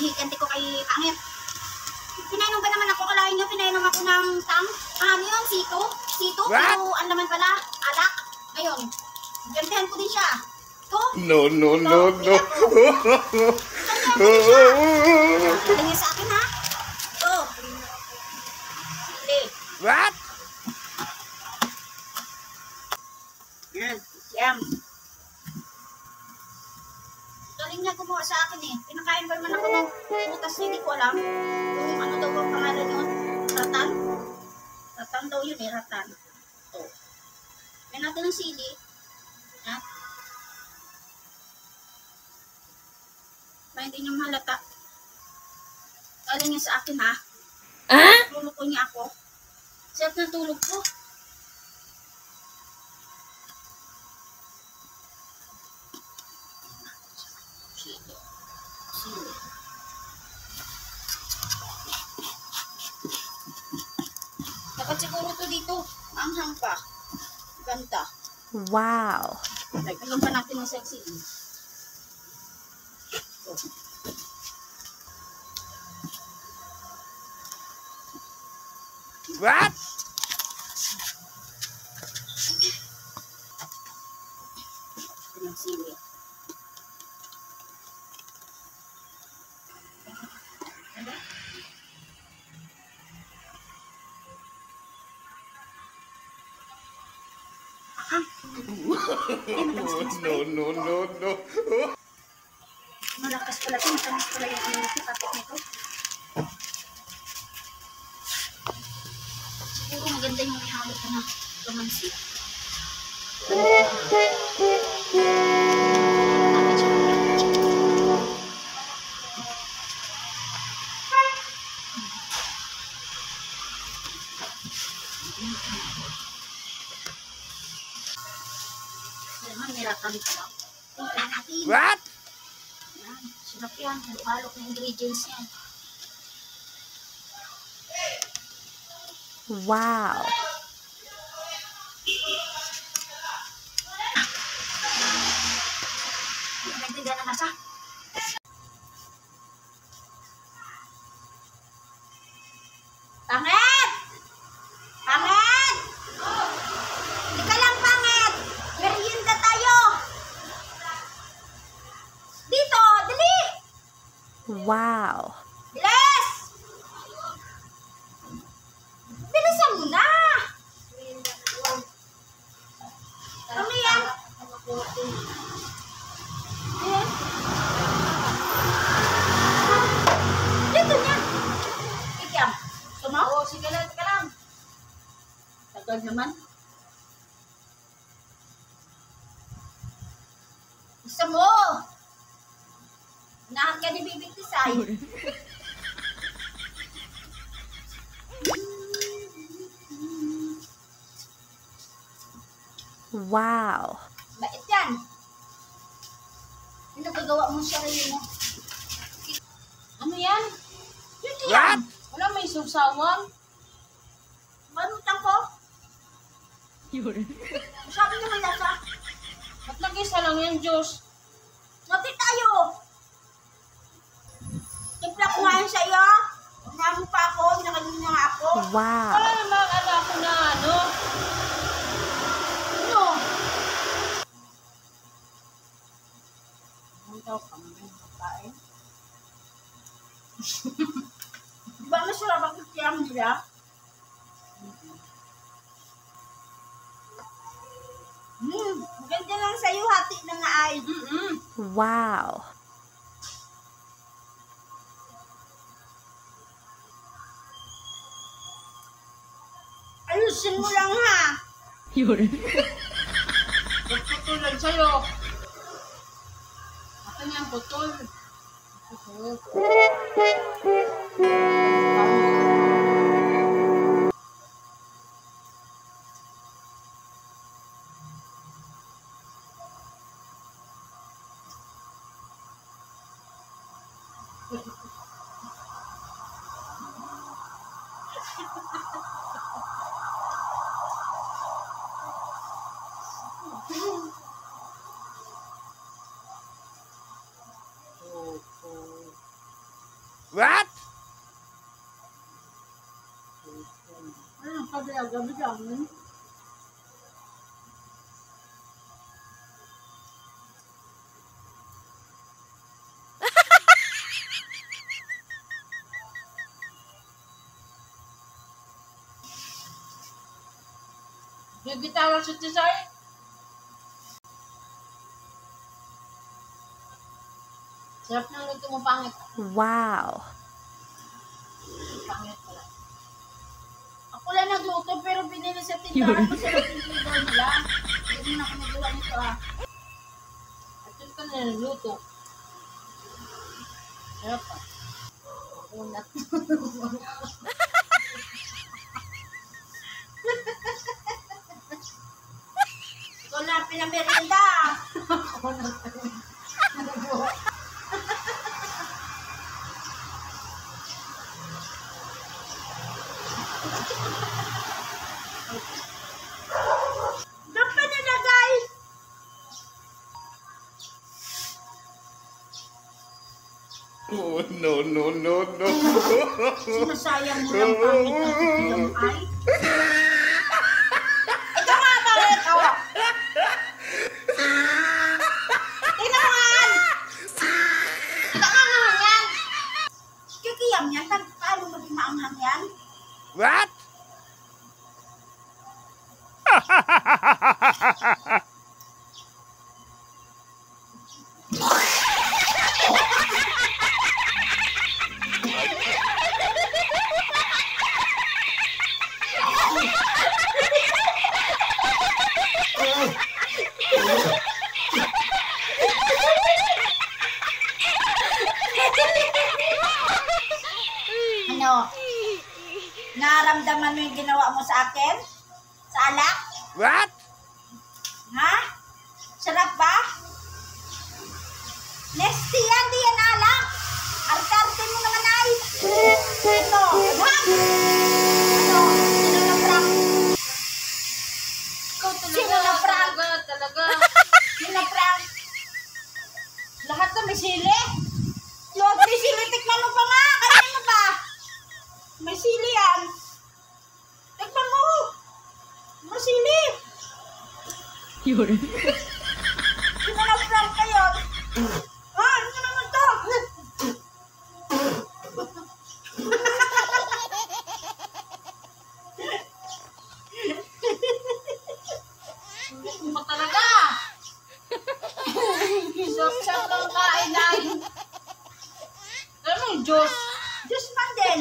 hihiganti ko kay pangit. Pinainom ba naman ako? Kalahin nyo, pinainom ako ng tang. Ano yun? Sito? Sito? Pero ang laman pala, alak. Ngayon, gantihan ko din siya. Ito. No. Sabi niya sa akin, ha? Ito. Sili. What? Yan. Siyam. Galing niya gumawa sa akin eh. Pinakain ba naman ako ng putas na hindi ko alam. Yung ano daw ang pangalan yun? Ratan? Ratan daw yun eh, ratan. Ito. Yan natin ng sili. Ha? Para hindi niyo mahalata. Galing niya sa akin ha. Tulog ko niya ako. Sarap ng tulog ko. Dapat siguro to dito. Manghang pa. Ganda. Wow. Lagyan pa natin ng sexy. What? Ng sili. No. Malakas pala ito. Matamis pala yung inuti. Kapit nito. Siguro maganda yung ihalo ko na lamansi. Nilatan ko lang. Tingnan natin. What? Yan. Sarap yan. Halo-halo ng ingredients yan. Wow. Nagtiga na nasa. Pangit! Pangit! Ika lang, pangit! Merienda tayo! Dito! Dali! Wow. Bilis! Bilisan mo na! Ano yan? Ayan. Dito niya! Ikyam. Sumaw? Oo, sige lang, ka lang. Tagal naman. Isa mo! Nahan ka ni Bibig Tisay. Wow. Bait yan. Ano nagagawa mo siya rin mo? Ano yan? Yun yan. Wala may sugsawang. Manutang ko. Sabi niya may lasa. Ba't nag-isa lang yan, Diyos? Mati tayo. Timpla ko nga yun sa iyo. Huwag pa ako. Hinakalim niya nga ako. Wow. Wala naman anak ko na ano. Ano? Ang tawag ka mga pagkain. Diba masarap ang kikiyam nila? Maganda lang sa'yo. Hati na nga ay. Wow. Ayusin mo lang ha. Putol lang sa'yo. Ako niya ang putol. What? Ano, sabi gabi lang. Bibitawa si Tisay. Sarap ng luto mo, pangit. Wow. Pangit pala. Ako lang nagluto pero binili sa tindahan ko sa tindahan nila. Hindi na ako nagawa nito ah. At yun ka na nagluto. Sarap pa. Unat. Ikaw na pinamerienda. Dapat na na guys. Oh, no, no, no, no. Sinasayang mo lang pangit na tigang ay. Ito nga pangit o. Tingnan mo nga yan. Tingnan mo nga yan. Kikiyam yan. Paano maging maanghang yan? What? Ano? Naramdaman mo yung ginawa mo sa akin? Sa alak? What? Ha? Sarap ba? Nesty yan, di yan alak. Arte-arte mo naman ay. Ito, ha? Ano? Sino na prank? Ikaw Sino na prank? talaga. Sino na prank? Lahat na may sili. Lord, may sili. Tikman mo pa nga. Kainin mo ba? May sili yan. Tikman mo. May sili. Sino na prank kayo? Ha? Ano naman to? Hindi mo talaga. Sap-sap lang kain ay. Ano yung Diyos? Diyos man din.